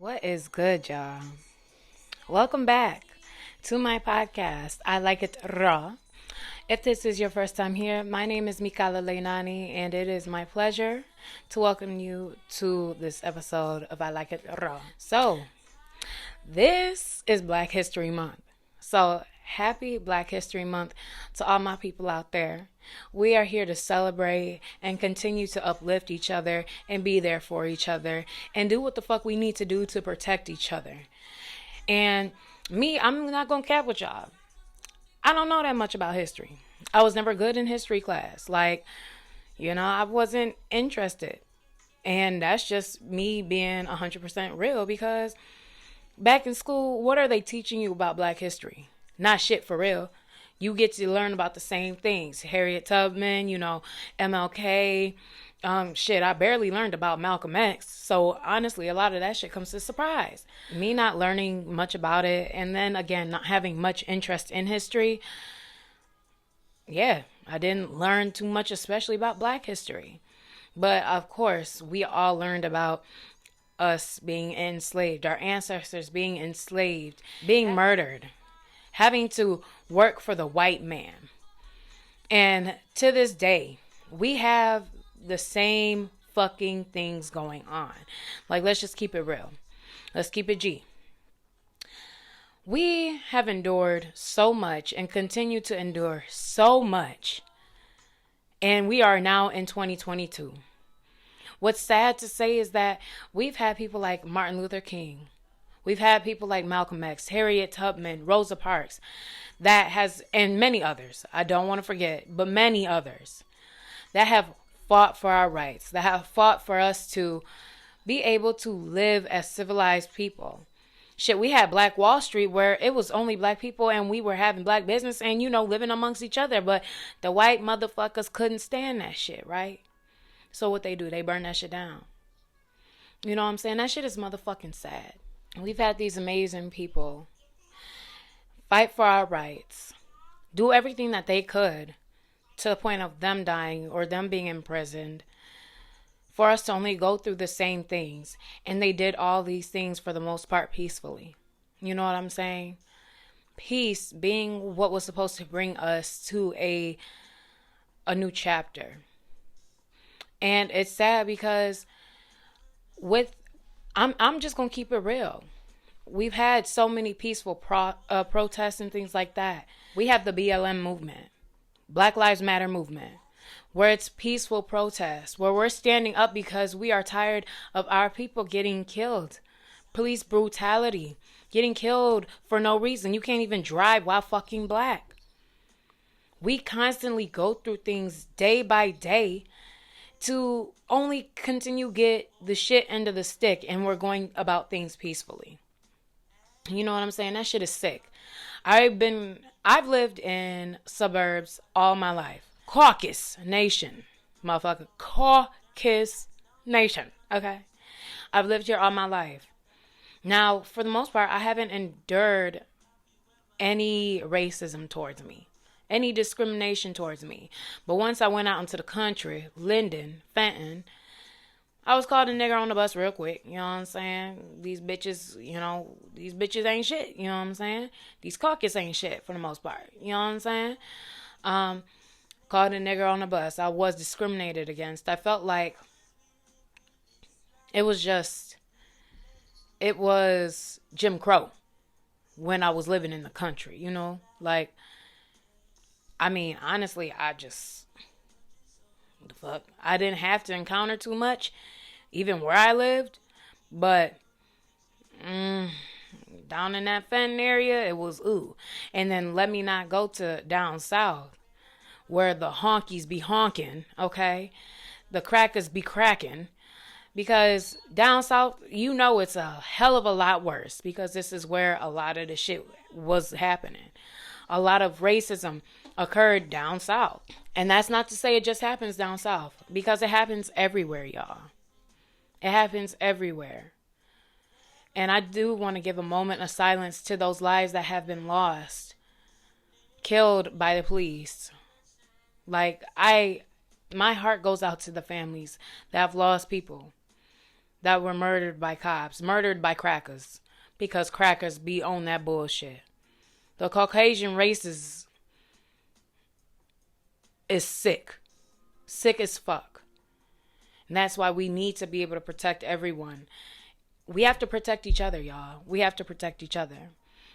What is good, y'all? Welcome back to my podcast. I like it raw. If this is your first time here, my name is Mikala Leinani, and it is my pleasure to welcome you to this episode of I Like It Raw. So, this is Black History Month. So, happy Black History Month to all my people out there. We are here to celebrate and continue to uplift each other and be there for each other and do what the fuck we need to do to protect each other. And me, I'm not gonna cap with y'all. I don't know that much about history. I was never good in history class. I wasn't interested. And that's just me being 100% real because back in school, what are they teaching you about black history? Not shit for real. You get to learn about the same things. Harriet Tubman, MLK. I barely learned about Malcolm X. So honestly, a lot of that shit comes as a surprise. Me not learning much about it, and then again, not having much interest in history. Yeah, I didn't learn too much, especially about black history. But of course, we all learned about us being enslaved, our ancestors being enslaved, being murdered, having to work for the white man. And to this day, we have the same fucking things going on. Like, let's just keep it real. Let's keep it G. We have endured so much and continue to endure so much. And we are now in 2022. What's sad to say is that we've had people like Martin Luther King. We've had people like Malcolm X, Harriet Tubman, Rosa Parks, and many others. I don't want to forget, but many others that have fought for our rights, that have fought for us to be able to live as civilized people. Shit, we had Black Wall Street where it was only black people and we were having black business and, living amongst each other. But the white motherfuckers couldn't stand that shit, right? So what they do, they burn that shit down. You know what I'm saying? That shit is motherfucking sad. We've had these amazing people fight for our rights, do everything that they could to the point of them dying or them being imprisoned for us to only go through the same things. And they did all these things for the most part peacefully. You know what I'm saying? Peace being what was supposed to bring us to a new chapter. And it's sad because I'm just going to keep it real. We've had so many peaceful protests and things like that. We have the BLM movement, Black Lives Matter movement, where it's peaceful protests, where we're standing up because we are tired of our people getting killed. Police brutality, getting killed for no reason. You can't even drive while fucking black. We constantly go through things day by day to only continue get the shit end of the stick, and we're going about things peacefully. You know what I'm saying? That shit is sick. I've lived in suburbs all my life. Caucus Nation. Motherfucker. Caucus Nation. Okay? I've lived here all my life. Now, for the most part, I haven't endured any racism towards me, any discrimination towards me. But once I went out into the country, Linden, Fenton, I was called a nigger on the bus real quick. You know what I'm saying? These bitches ain't shit. You know what I'm saying? These caucus ain't shit for the most part. You know what I'm saying? Called a nigger on the bus. I was discriminated against. I felt like it was Jim Crow when I was living in the country, honestly, the fuck? I didn't have to encounter too much, even where I lived, but down in that Fenton area, it was ooh. And then let me not go to down south, where the honkies be honking, okay? The crackers be cracking, because down south, it's a hell of a lot worse, because this is where a lot of the shit was happening. A lot of racism occurred down south. And that's not to say it just happens down south, because it happens everywhere, y'all. It happens everywhere. And I do want to give a moment of silence to those lives that have been lost, killed by the police. My heart goes out to the families that have lost people. that were murdered by cops, murdered by crackers, because crackers be on that bullshit. The Caucasian race is sick. Sick as fuck. And that's why we need to be able to protect everyone. We have to protect each other, y'all. We have to protect each other.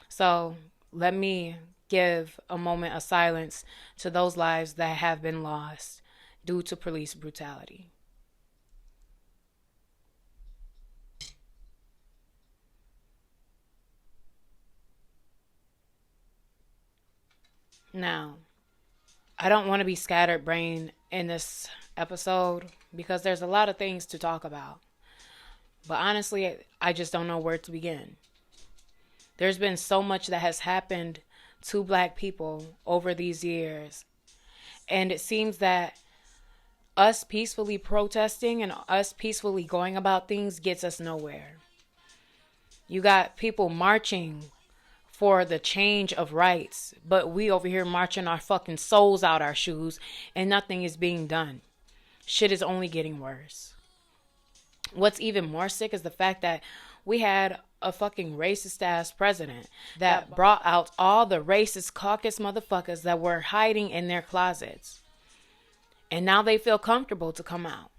So let me give a moment of silence to those lives that have been lost due to police brutality. Now, I don't want to be scatterbrained in this episode because there's a lot of things to talk about. But honestly, I just don't know where to begin. There's been so much that has happened to Black people over these years. And it seems that us peacefully protesting and us peacefully going about things gets us nowhere. You got people marching for the change of rights, but we over here marching our fucking souls out our shoes and nothing is being done. Shit is only getting worse. What's even more sick is the fact that we had a fucking racist ass president that brought out all the racist caucus motherfuckers that were hiding in their closets. And now they feel comfortable to come out.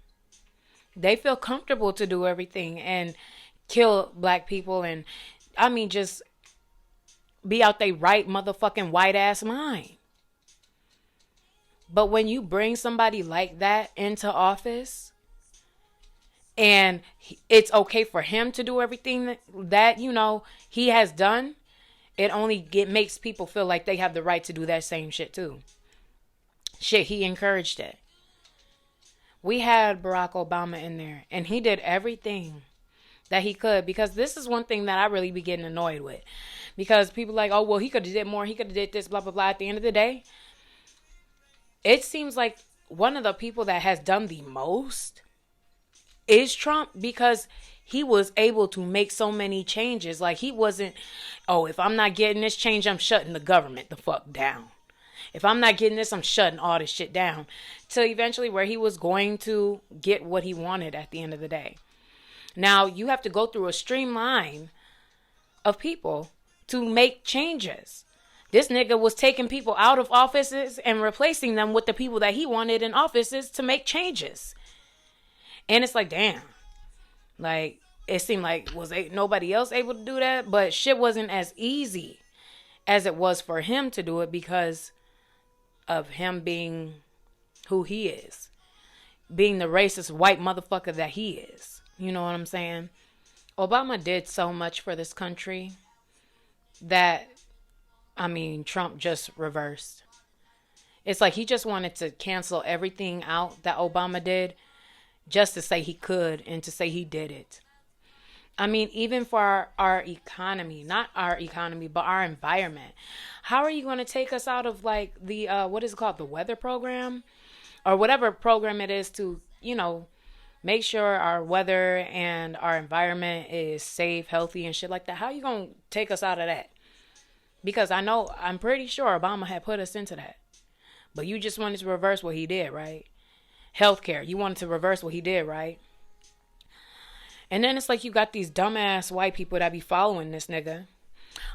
They feel comfortable to do everything and kill Black people and, just be out they right motherfucking white ass mind. But when you bring somebody like that into office and it's okay for him to do everything that he has done, it only makes people feel like they have the right to do that same shit too. Shit, he encouraged it. We had Barack Obama in there and he did everything that he could, because this is one thing that I really be getting annoyed with. Because people like, oh, well, he could have did more. He could have did this, blah, blah, blah. At the end of the day, it seems like one of the people that has done the most is Trump, because he was able to make so many changes. Like, he wasn't, oh, if I'm not getting this change, I'm shutting the government the fuck down. If I'm not getting this, I'm shutting all this shit down. Till eventually where he was going to get what he wanted at the end of the day. Now, you have to go through a streamline of people to make changes. This nigga was taking people out of offices and replacing them with the people that he wanted in offices to make changes. And it's like, damn. Like, it seemed like nobody else able to do that, but shit wasn't as easy as it was for him to do it because of him being who he is. Being the racist white motherfucker that he is. You know what I'm saying? Obama did so much for this country that, Trump just reversed. It's like he just wanted to cancel everything out that Obama did just to say he could and to say he did it. Even for our economy, not our economy, but our environment. How are you going to take us out of like the, what is it called? The weather program? Or whatever program it is to, make sure our weather and our environment is safe, healthy, and shit like that. How are you going to take us out of that? Because I'm pretty sure Obama had put us into that. But you just wanted to reverse what he did, right? Healthcare. You wanted to reverse what he did, right? And then it's like you got these dumbass white people that be following this nigga.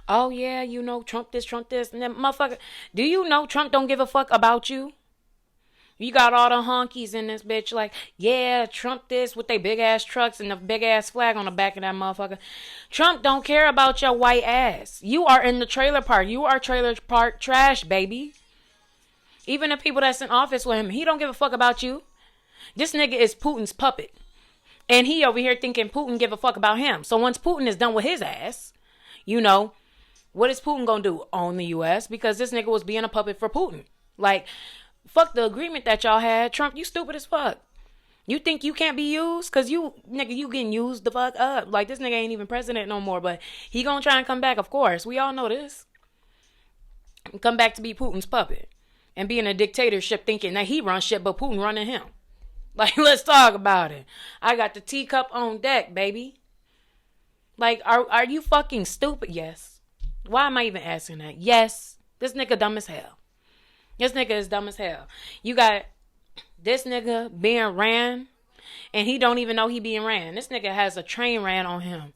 Oh, yeah, Trump this. And then, motherfucker, do you know Trump don't give a fuck about you? You got all the honkies in this bitch like, yeah, Trump this with they big ass trucks and the big ass flag on the back of that motherfucker. Trump don't care about your white ass. You are in the trailer park. You are trailer park trash, baby. Even the people that's in office with him, he don't give a fuck about you. This nigga is Putin's puppet. And he over here thinking Putin give a fuck about him. So once Putin is done with his ass, what is Putin gonna do? Own the U.S. Because this nigga was being a puppet for Putin. Like, fuck the agreement that y'all had. Trump, you stupid as fuck. You think you can't be used? Because you getting used the fuck up. Like, this nigga ain't even president no more. But he gonna try and come back, of course. We all know this. Come back to be Putin's puppet. And be in a dictatorship thinking that he runs shit, but Putin running him. Like, let's talk about it. I got the teacup on deck, baby. Like, are you fucking stupid? Yes. Why am I even asking that? Yes. This nigga dumb as hell. This nigga is dumb as hell. You got this nigga being ran and he don't even know he being ran. This nigga has a train ran on him.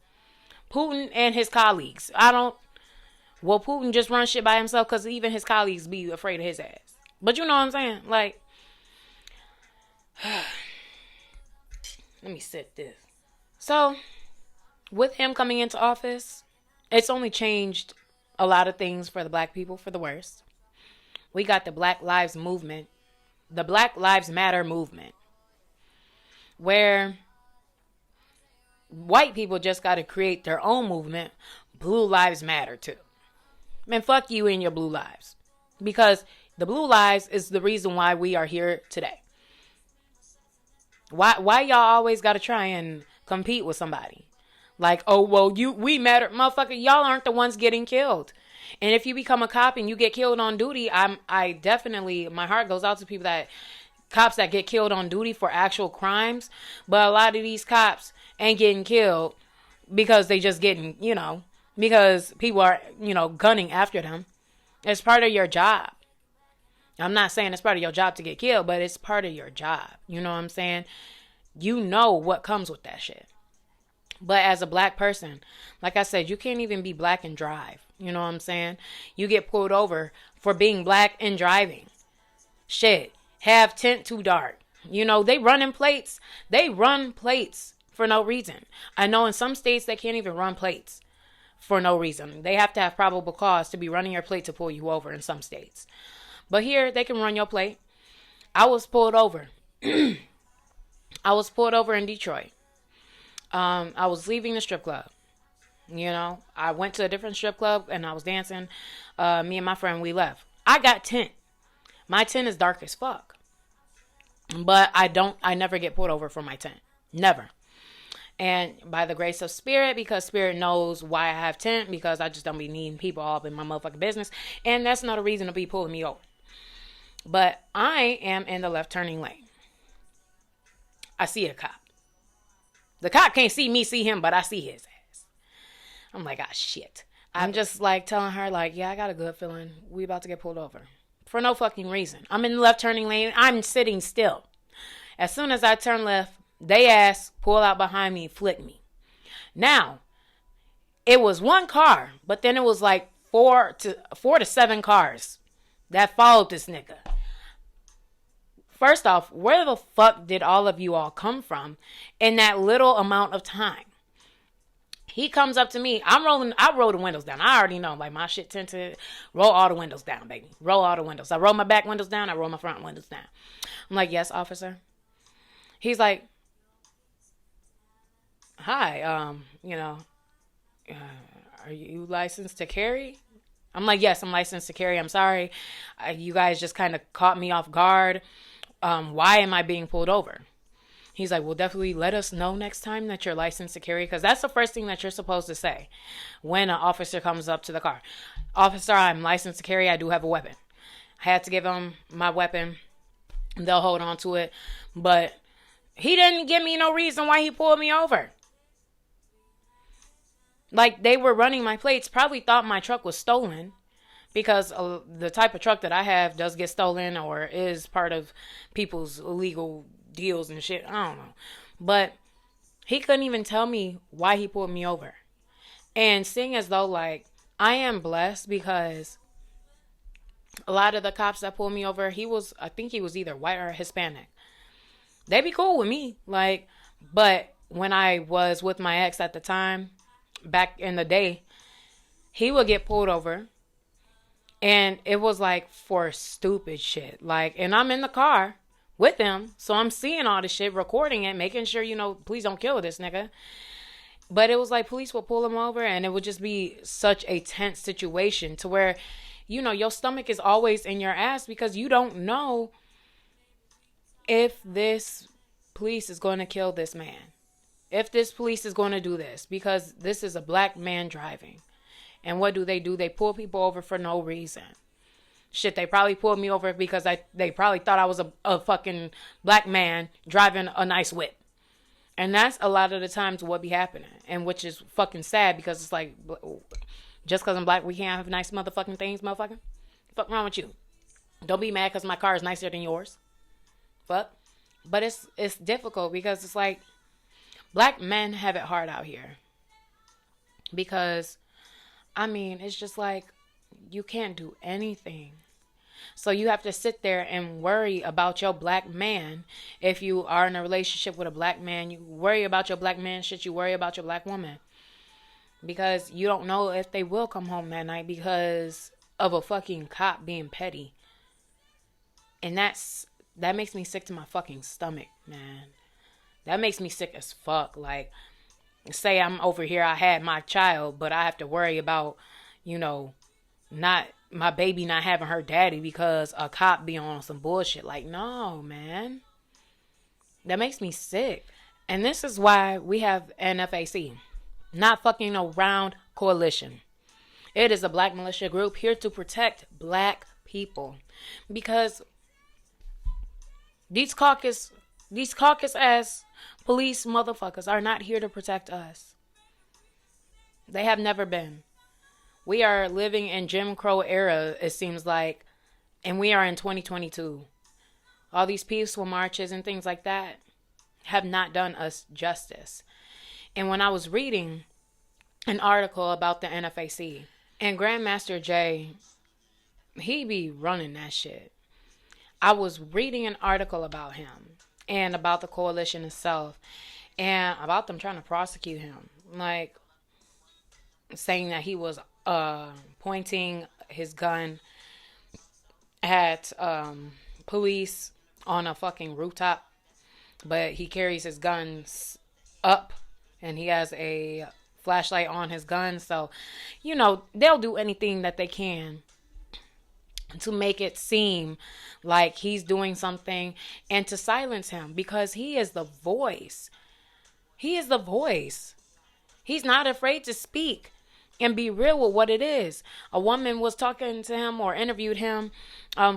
Putin and his colleagues. Will Putin just run shit by himself? Because even his colleagues be afraid of his ass. But you know what I'm saying? Like, let me sit this. So, with him coming into office, it's only changed a lot of things for the black people for the worse. We got the Black Lives Movement, the Black Lives Matter movement, where white people just got to create their own movement. Blue Lives Matter too. Man, fuck you and your blue lives. Because the blue lives is the reason why we are here today. Why y'all always got to try and compete with somebody? Like, oh, well, we matter. Motherfucker, y'all aren't the ones getting killed. And if you become a cop and you get killed on duty, I definitely, my heart goes out to people cops that get killed on duty for actual crimes. But a lot of these cops ain't getting killed because they just getting, because people are, gunning after them. It's part of your job. I'm not saying it's part of your job to get killed, but it's part of your job. You know what I'm saying? You know what comes with that shit. But as a black person, like I said, you can't even be black and drive. You know what I'm saying? You get pulled over for being black and driving. Shit. Have tint too dark. They running plates. They run plates for no reason. I know in some states they can't even run plates for no reason. They have to have probable cause to be running your plate to pull you over in some states. But here, they can run your plate. I was pulled over. I was pulled over in Detroit. I was leaving the strip club. I went to a different strip club and I was dancing. Me and my friend, we left. I got tint. My tint is dark as fuck. But I never get pulled over for my tint. Never. And by the grace of Spirit, because Spirit knows why I have tint, because I just don't be needing people all up in my motherfucking business. And that's not a reason to be pulling me over. But I am in the left turning lane. I see a cop. The cop can't see me, see him, but I see his ass. I'm like, ah, shit. I'm just like telling her, like, yeah, I got a good feeling we about to get pulled over. For no fucking reason. I'm in the left turning lane. I'm sitting still. As soon as I turn left, they ass pull out behind me, flick me. Now, it was one car, but then it was like four to seven cars that followed this nigga. First off, where the fuck did all of you all come from in that little amount of time? He comes up to me. I roll the windows down. I already know, like, my shit tend to roll all the windows down, baby. Roll all the windows. I roll my back windows down. I roll my front windows down. I'm like, yes, officer. He's like, hi, are you licensed to carry? I'm like, yes, I'm licensed to carry. I'm sorry. You guys just kind of caught me off guard. Why am I being pulled over? He's like, well, definitely let us know next time that you're licensed to carry, because that's the first thing that you're supposed to say when an officer comes up to the car. Officer, I'm licensed to carry. I do have a weapon. I had to give him my weapon. They'll hold on to it. But he didn't give me no reason why he pulled me over. Like, they were running my plates, probably thought my truck was stolen. Because the type of truck that I have does get stolen or is part of people's illegal deals and shit. I don't know. But he couldn't even tell me why he pulled me over. And seeing as though, like, I am blessed because a lot of the cops that pulled me over, I think he was either white or Hispanic. They be cool with me. Like, but when I was with my ex at the time, back in the day, he would get pulled over. And it was like for stupid shit. Like, and I'm in the car with him. So I'm seeing all this shit, recording it, making sure, please don't kill this nigga. But it was like police will pull him over and it would just be such a tense situation to where, your stomach is always in your ass because you don't know if this police is going to kill this man. If this police is going to do this, because this is a black man driving. And what do? They pull people over for no reason. Shit, they probably pulled me over because they probably thought I was a fucking black man driving a nice whip. And that's a lot of the times what be happening. And which is fucking sad because it's like, just because I'm black, we can't have nice motherfucking things, motherfucker? Fuck wrong with you? Don't be mad because my car is nicer than yours. Fuck. But it's difficult because it's like black men have it hard out here. Because, I mean, it's just like you can't do anything. So you have to sit there and worry about your black man. If you are in a relationship with a black man, you worry about your black man shit. You worry about your black woman. Because you don't know if they will come home that night because of a fucking cop being petty. And that makes me sick to my fucking stomach, man. That makes me sick as fuck. Like, say I'm over here, I had my child, but I have to worry about, not my baby not having her daddy because a cop be on some bullshit. Like, no, man. That makes me sick. And this is why we have NFAC. Not fucking around coalition. It is a black militia group here to protect black people. Because these caucus ass police motherfuckers are not here to protect us. They have never been. We are living in Jim Crow era, it seems like, and we are in 2022. All these peaceful marches and things like that have not done us justice. And when I was reading an article about the NFAC, and Grandmaster Jay, he be running that shit. I was reading an article about him and about the coalition itself and about them trying to prosecute him. Like, saying that he was pointing his gun at police on a fucking rooftop, but he carries his guns up and he has a flashlight on his gun. So, they'll do anything that they can to make it seem like he's doing something and to silence him because he is the voice. He is the voice. He's not afraid to speak and be real with what it is. A woman was talking to him or interviewed him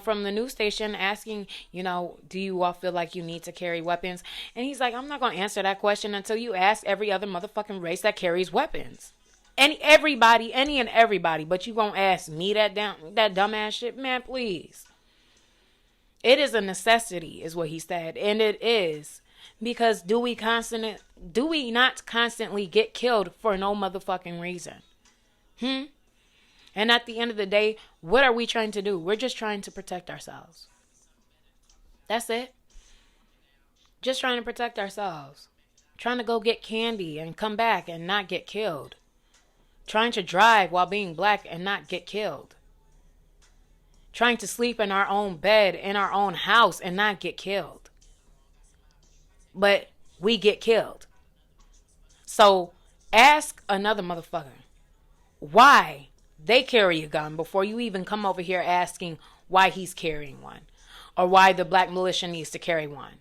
from the news station asking, do you all feel like you need to carry weapons? And he's like, I'm not going to answer that question until you ask every other motherfucking race that carries weapons. Any and everybody. But you going to ask me that dumbass shit? Man, please. It is a necessity, is what he said. And it is. Because do we not constantly get killed for no motherfucking reason? And at the end of the day, what are we trying to do? We're just trying to protect ourselves. That's it. Just trying to protect ourselves. Trying to go get candy and come back and not get killed. Trying to drive while being black and not get killed. Trying to sleep in our own bed in our own house and not get killed. But we get killed. So ask another motherfucker why they carry a gun before you even come over here asking why he's carrying one or why the black militia needs to carry one.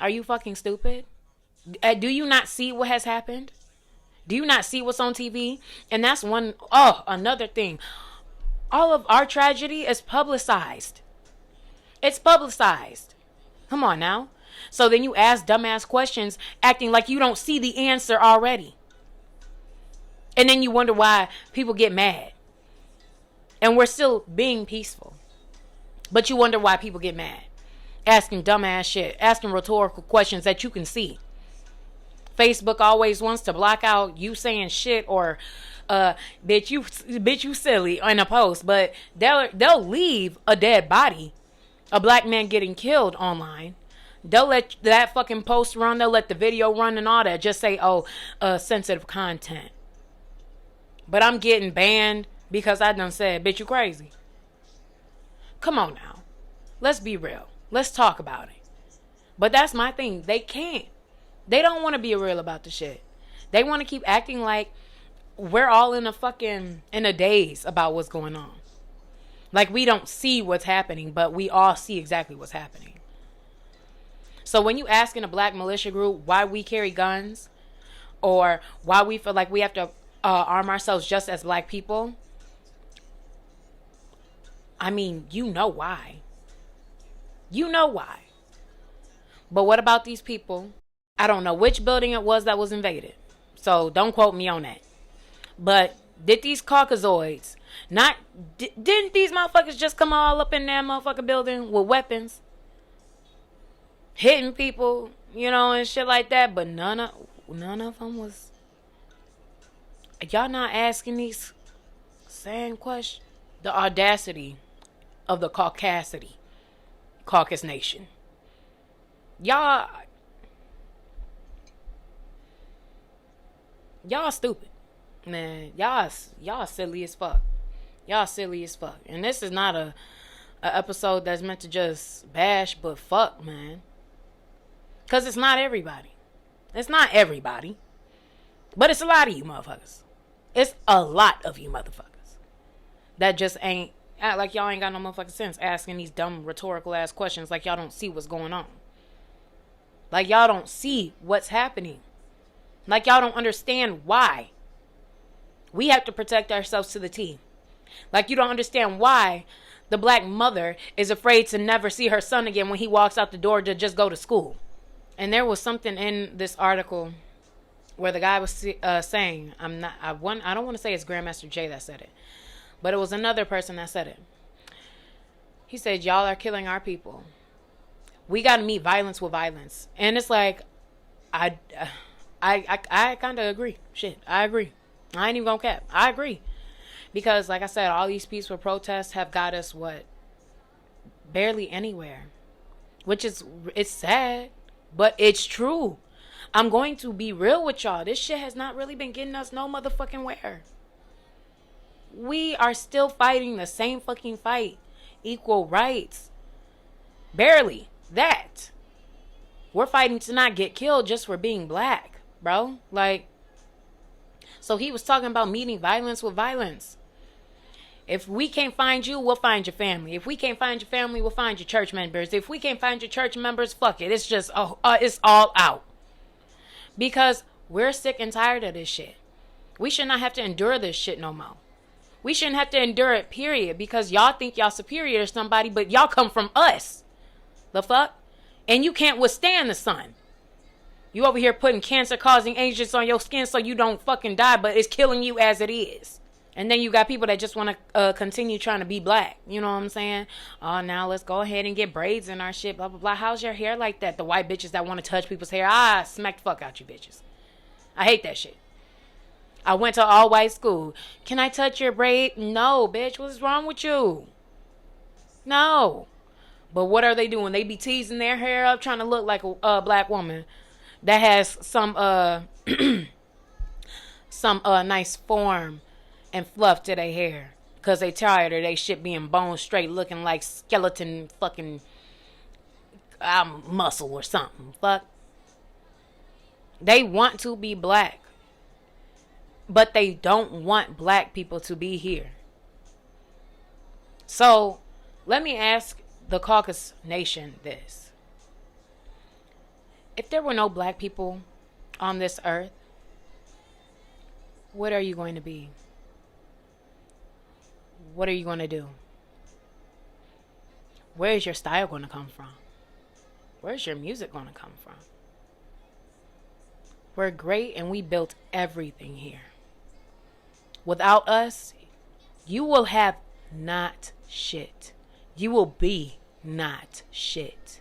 Are you fucking stupid? Do you not see what has happened? Do you not see what's on TV? And that's another thing. All of our tragedy is publicized. It's publicized. Come on now. So then you ask dumbass questions acting like you don't see the answer already. And then you wonder why people get mad. And we're still being peaceful. But you wonder why people get mad. Asking dumbass shit. Asking rhetorical questions that you can see. Facebook always wants to block out you saying shit or bitch you silly in a post. But they'll leave a dead body. A black man getting killed online. They'll let that fucking post run. They'll let the video run and all that. Just say, sensitive content. But I'm getting banned because I done said, bitch, you crazy. Come on now. Let's be real. Let's talk about it. But that's my thing. They can't. They don't want to be real about the shit. They want to keep acting like we're all in a daze about what's going on. Like we don't see what's happening, but we all see exactly what's happening. So when you ask in a black militia group why we carry guns or why we feel like we have to arm ourselves just as black people, I mean, you know why. You know why. But what about these people? I don't know which building it was that was invaded. So don't quote me on that. But did these Caucasoids didn't these motherfuckers just come all up in that motherfucking building with weapons? hitting people, you know, and shit like that. But none of them was. Y'all not asking these same questions. The audacity of the Caucus Nation. Y'all stupid. Man, y'all silly as fuck. Y'all silly as fuck. And this is not a episode that's meant to just bash, but fuck, man. Because it's not everybody. It's not everybody. But it's a lot of you motherfuckers. It's a lot of you motherfuckers that just ain't, act like y'all ain't got no motherfucking sense asking these dumb rhetorical ass questions like y'all don't see what's going on. Like y'all don't see what's happening. Like y'all don't understand why. We have to protect ourselves to the T. Like you don't understand why the black mother is afraid to never see her son again when he walks out the door to just go to school. And there was something in this article where the guy was saying, I don't want to say it's Grandmaster Jay that said it, but it was another person that said it. He said, y'all are killing our people. We got to meet violence with violence. And it's like, I kind of agree. Shit, I agree. I ain't even gonna cap. I agree. Because like I said, all these peaceful protests have got us barely anywhere. Which is, it's sad, but it's true. I'm going to be real with y'all. This shit has not really been getting us no motherfucking where. We are still fighting the same fucking fight. Equal rights. Barely. That. We're fighting to not get killed just for being black, bro. Like, so he was talking about meeting violence with violence. If we can't find you, we'll find your family. If we can't find your family, we'll find your church members. If we can't find your church members, fuck it. It's just, it's all out. Because we're sick and tired of this shit. We should not have to endure this shit no more. We shouldn't have to endure it, period. Because y'all think y'all superior to somebody, but y'all come from us. The fuck? And you can't withstand the sun. You over here putting cancer-causing agents on your skin so you don't fucking die, but it's killing you as it is. And then you got people that just want to continue trying to be black. You know what I'm saying? Oh, now let's go ahead and get braids in our shit, blah, blah, blah. How's your hair like that? The white bitches that want to touch people's hair. Smack the fuck out you bitches. I hate that shit. I went to all-white school. Can I touch your braid? No, bitch. What's wrong with you? No. But what are they doing? They be teasing their hair up, trying to look like a black woman that has some nice form and fluff to their hair. Because they tired of they shit being bone straight, looking like skeleton fucking muscle or something. Fuck. They want to be black. But they don't want black people to be here. So, let me ask the Caucus Nation this. If there were no black people on this earth, what are you going to be? What are you going to do? Where is your style going to come from? Where's your music going to come from? We're great and we built everything here. Without us, you will have not shit. You will be not shit.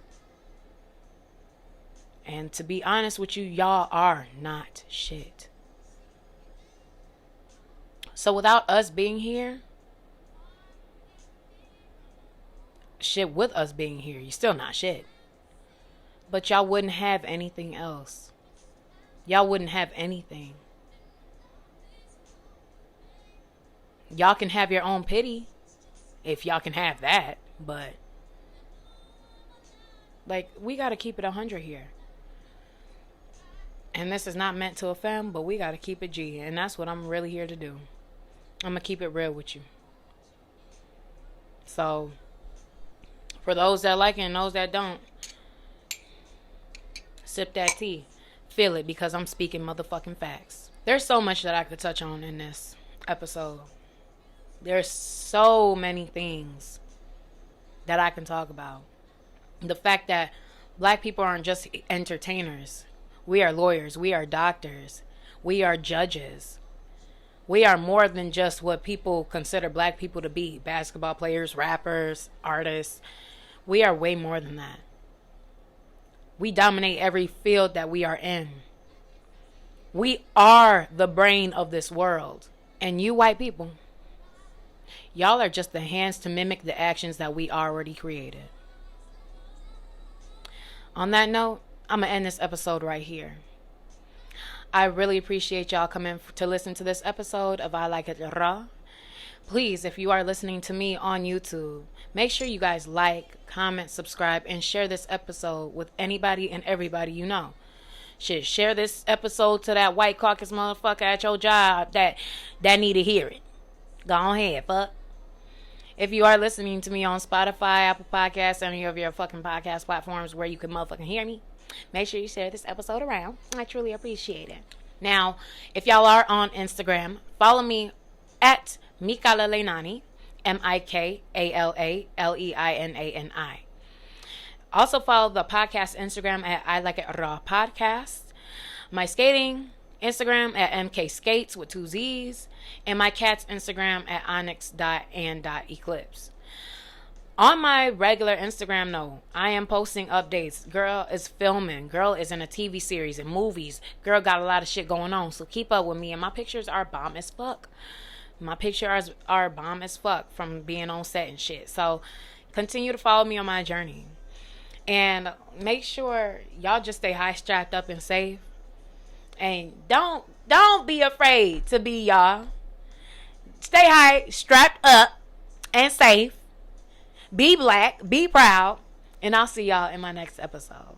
And to be honest with you, y'all are not shit. So without us being here, shit with us being here, you're still not shit. But y'all wouldn't have anything else. Y'all wouldn't have anything. Y'all can have your own pity. If y'all can have that. But like, we got to keep it 100 here. And this is not meant to offend, but we got to keep it G. And that's what I'm really here to do. I'm going to keep it real with you. So, for those that like it and those that don't, sip that tea. Feel it, because I'm speaking motherfucking facts. There's so much that I could touch on in this episode. There's so many things that I can talk about. The fact that black people aren't just entertainers. We are lawyers. We are doctors. We are judges. We are more than just what people consider black people to be. Basketball players, rappers, artists. We are way more than that. We dominate every field that we are in. We are the brain of this world. And you white people, y'all are just the hands to mimic the actions that we already created. On that note, I'm going to end this episode right here. I really appreciate y'all coming to listen to this episode of I Like It Raw. Please, if you are listening to me on YouTube, make sure you guys like, comment, subscribe, and share this episode with anybody and everybody you know. Shit, share this episode to that white caucus motherfucker at your job that need to hear it. Go ahead, fuck. If you are listening to me on Spotify, Apple Podcasts, any of your fucking podcast platforms where you can motherfucking hear me, make sure you share this episode around. I truly appreciate it. Now, if y'all are on Instagram, follow me at Mikala Leinani, Mikalaleinani. Also follow the podcast Instagram at I Like It Raw Podcast. My skating Instagram at MK Skates with 2 Z's. And my cat's Instagram at onyx.and.eclipse. On my regular Instagram, though, I am posting updates. Girl is filming. Girl is in a TV series and movies. Girl got a lot of shit going on. So keep up with me. And my pictures are bomb as fuck. My pictures are bomb as fuck from being on set and shit. So continue to follow me on my journey. And make sure y'all just stay high, strapped up, and safe. And don't be afraid to be y'all. Stay high, strapped up, and safe. Be black, be proud. And I'll see y'all in my next episode.